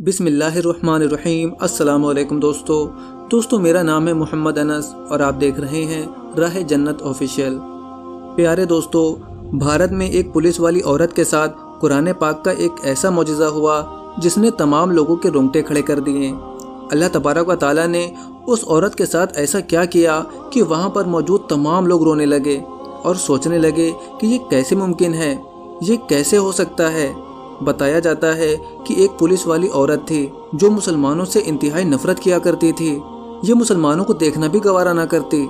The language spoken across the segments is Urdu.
بسم اللہ الرحمن الرحیم۔ السلام علیکم دوستو میرا نام ہے محمد انس اور آپ دیکھ رہے ہیں راہ جنت آفیشیل۔ پیارے دوستو، بھارت میں ایک پولیس والی عورت کے ساتھ قرآن پاک کا ایک ایسا معجزہ ہوا جس نے تمام لوگوں کے رونگٹے کھڑے کر دیے۔ اللہ تبارک و تعالیٰ نے اس عورت کے ساتھ ایسا کیا کیا کہ وہاں پر موجود تمام لوگ رونے لگے اور سوچنے لگے کہ یہ کیسے ممکن ہے، یہ کیسے ہو سکتا ہے۔ بتایا جاتا ہے کہ ایک پولیس والی عورت تھی جو مسلمانوں سے انتہائی نفرت کیا کرتی تھی۔ یہ مسلمانوں کو دیکھنا بھی گوارا نہ کرتی۔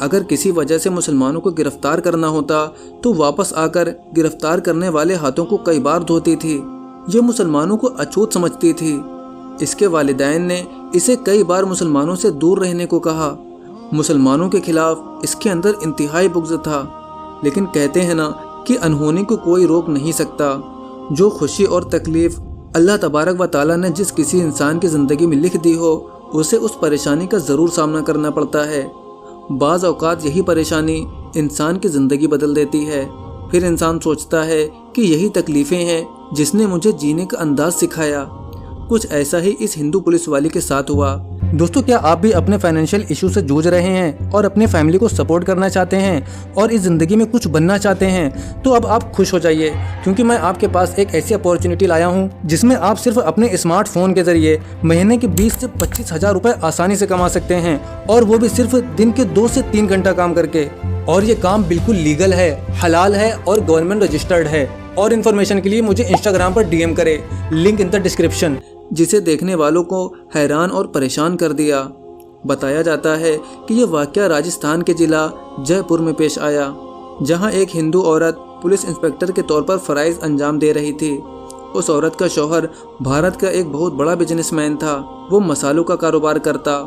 اگر کسی وجہ سے مسلمانوں کو گرفتار کرنا ہوتا تو واپس آ کر گرفتار کرنے والے ہاتھوں کو کئی بار دھوتی تھی۔ یہ مسلمانوں کو اچھوت سمجھتی تھی۔ اس کے والدین نے اسے کئی بار مسلمانوں سے دور رہنے کو کہا۔ مسلمانوں کے خلاف اس کے اندر انتہائی بغض تھا، لیکن کہتے ہیں نا کہ انہونی کو کوئی روک نہیں سکتا۔ جو خوشی اور تکلیف اللہ تبارک و تعالیٰ نے جس کسی انسان کی زندگی میں لکھ دی ہو، اسے اس پریشانی کا ضرور سامنا کرنا پڑتا ہے۔ بعض اوقات یہی پریشانی انسان کی زندگی بدل دیتی ہے۔ پھر انسان سوچتا ہے کہ یہی تکلیفیں ہیں جس نے مجھے جینے کا انداز سکھایا۔ کچھ ایسا ہی اس ہندو پولیس والی کے ساتھ ہوا۔ دوستو، کیا آپ بھی اپنے فائنینشیل ایشو سے جوجھ رہے ہیں اور اپنی فیملی کو سپورٹ کرنا چاہتے ہیں اور اس زندگی میں کچھ بننا چاہتے ہیں؟ تو اب آپ خوش ہو جائیے، کیونکہ میں آپ کے پاس ایک ایسی اپورچونٹی لایا ہوں جس میں آپ صرف اپنے اسمارٹ فون کے ذریعے مہینے کے 20 سے 25 ہزار روپے آسانی سے کما سکتے ہیں، اور وہ بھی صرف دن کے 2 سے 3 گھنٹہ کام کر کے۔ اور یہ کام بالکل لیگل ہے، حلال ہے اور گورنمنٹ رجسٹرڈ ہے۔ اور انفارمیشن کے لیے مجھے انسٹاگرام پر DM کرے، لنک ان دا ڈسکرپشن۔ جسے دیکھنے والوں کو حیران اور پریشان کر دیا۔ بتایا جاتا ہے کہ یہ واقعہ راجستھان کے ضلع جے پور میں پیش آیا، جہاں ایک ہندو عورت پولیس انسپکٹر کے طور پر فرائض انجام دے رہی تھی۔ اس عورت کا شوہر بھارت کا ایک بہت بڑا بزنس مین تھا۔ وہ مسالوں کا کاروبار کرتا۔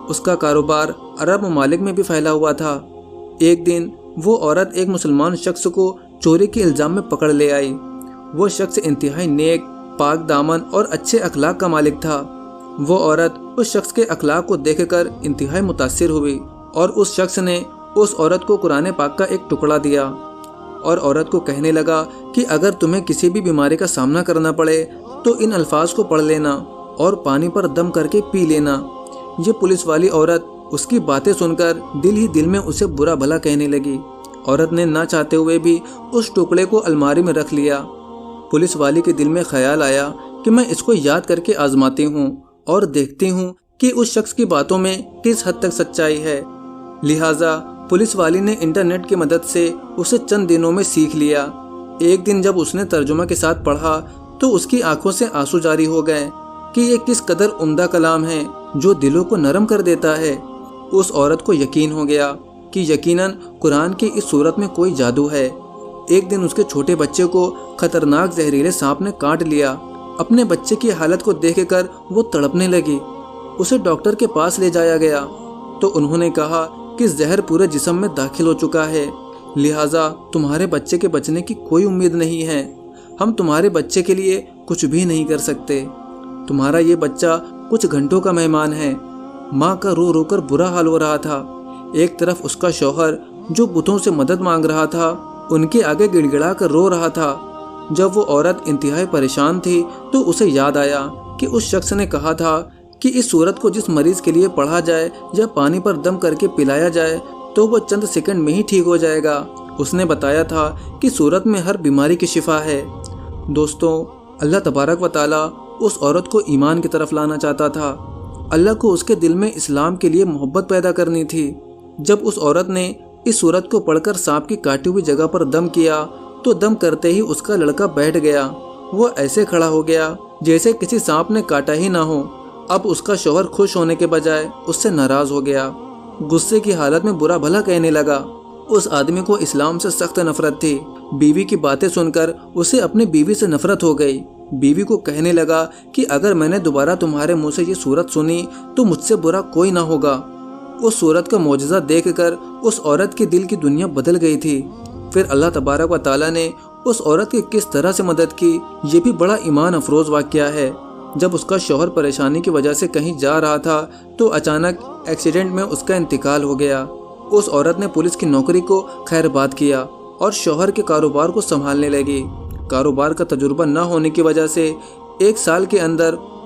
اس کا کاروبار عرب ممالک میں بھی پھیلا ہوا تھا۔ ایک دن وہ عورت ایک مسلمان شخص کو چوری کے الزام میں پکڑ لے آئی۔ وہ شخص انتہائی نیک، پاک دامن اور اچھے اخلاق کا مالک تھا۔ وہ عورت اس شخص کے اخلاق کو دیکھ کر انتہائی متاثر ہوئی، اور اس شخص نے اس عورت کو قرآن پاک کا ایک ٹکڑا دیا، اور عورت کو کہنے لگا کہ اگر تمہیں کسی بھی بیماری کا سامنا کرنا پڑے تو ان الفاظ کو پڑھ لینا اور پانی پر دم کر کے پی لینا۔ یہ پولیس والی عورت اس کی باتیں سن کر دل ہی دل میں اسے برا بھلا کہنے لگی۔ عورت نے نہ چاہتے ہوئے بھی اس ٹکڑے کو الماری میں رکھ لیا۔ پولیس والی کے دل میں خیال آیا کہ میں اس کو یاد کر کے آزماتی ہوں اور دیکھتی ہوں کہ اس شخص کی باتوں میں کس حد تک سچائی ہے۔ لہٰذا پولیس والی نے انٹرنیٹ کی مدد سے اسے چند دنوں میں سیکھ لیا۔ ایک دن جب اس نے ترجمہ کے ساتھ پڑھا تو اس کی آنکھوں سے آنسو جاری ہو گئے کہ یہ کس قدر عمدہ کلام ہے جو دلوں کو نرم کر دیتا ہے۔ اس عورت کو یقین ہو گیا کہ یقیناً قرآن کی اس صورت میں کوئی جادو ہے۔ ایک دن اس کے چھوٹے بچے کو خطرناک زہریلے سانپ نے کاٹ لیا۔ اپنے بچے کی حالت کو دیکھ کر وہ تڑپنے لگی۔ اسے ڈاکٹر کے پاس لے جایا گیا تو انہوں نے کہا کہ زہر پورے جسم میں داخل ہو چکا ہے، لہٰذا تمہارے بچے کے بچنے کی کوئی امید نہیں ہے۔ ہم تمہارے بچے کے لیے کچھ بھی نہیں کر سکتے۔ تمہارا یہ بچہ کچھ گھنٹوں کا مہمان ہے۔ ماں کا رو رو کر برا حال ہو رہا تھا۔ ایک طرف اس کا شوہر جو بتوں سے مدد مانگ رہا تھا، ان کے آگے گڑ گڑا کر رو رہا تھا۔ جب وہ عورت انتہائی پریشان تھی تو اسے یاد آیا کہ اس شخص نے کہا تھا کہ اس صورت کو جس مریض کے لیے پڑھا جائے یا پانی پر دم کر کے پلایا جائے تو وہ چند سیکنڈ میں ہی ٹھیک ہو جائے گا۔ اس نے بتایا تھا کہ صورت میں ہر بیماری کی شفا ہے۔ دوستو، اللہ تبارک و تعالیٰ اس عورت کو ایمان کی طرف لانا چاہتا تھا۔ اللہ کو اس کے دل میں اسلام کے لیے محبت پیدا کرنی تھی۔ جب اس عورت نے اس صورت کو پڑھ کر سانپ کی کاٹی ہوئی جگہ پر دم کیا تو دم کرتے ہی اس کا لڑکا بیٹھ گیا۔ وہ ایسے کھڑا ہو گیا جیسے کسی سانپ نے کاٹا ہی نہ ہو۔ اب اس کا شوہر خوش ہونے کے بجائے اس سے ناراض ہو گیا۔ غصے کی حالت میں برا بھلا کہنے لگا۔ اس آدمی کو اسلام سے سخت نفرت تھی۔ بیوی کی باتیں سن کر اسے اپنی بیوی سے نفرت ہو گئی۔ بیوی کو کہنے لگا کہ اگر میں نے دوبارہ تمہارے منہ سے یہ صورت سنی تو مجھ سے برا کوئی نہ ہوگا۔ اس صورت کا معجزہ دیکھ کر اس عورت کے دل کی دنیا بدل گئی تھی۔ پھر اللہ تبارک و تعالیٰ نے اس عورت کی کس طرح سے مدد کی، یہ بھی بڑا ایمان افروز واقعہ ہے۔ جب اس کا شوہر پریشانی کی وجہ سے کہیں جا رہا تھا تو اچانک ایکسیڈنٹ میں اس کا انتقال ہو گیا۔ اس عورت نے پولیس کی نوکری کو خیر باد کیا اور شوہر کے کاروبار کو سنبھالنے لگی۔ کاروبار کا تجربہ نہ ہونے کی وجہ سے 1 سال کے اندر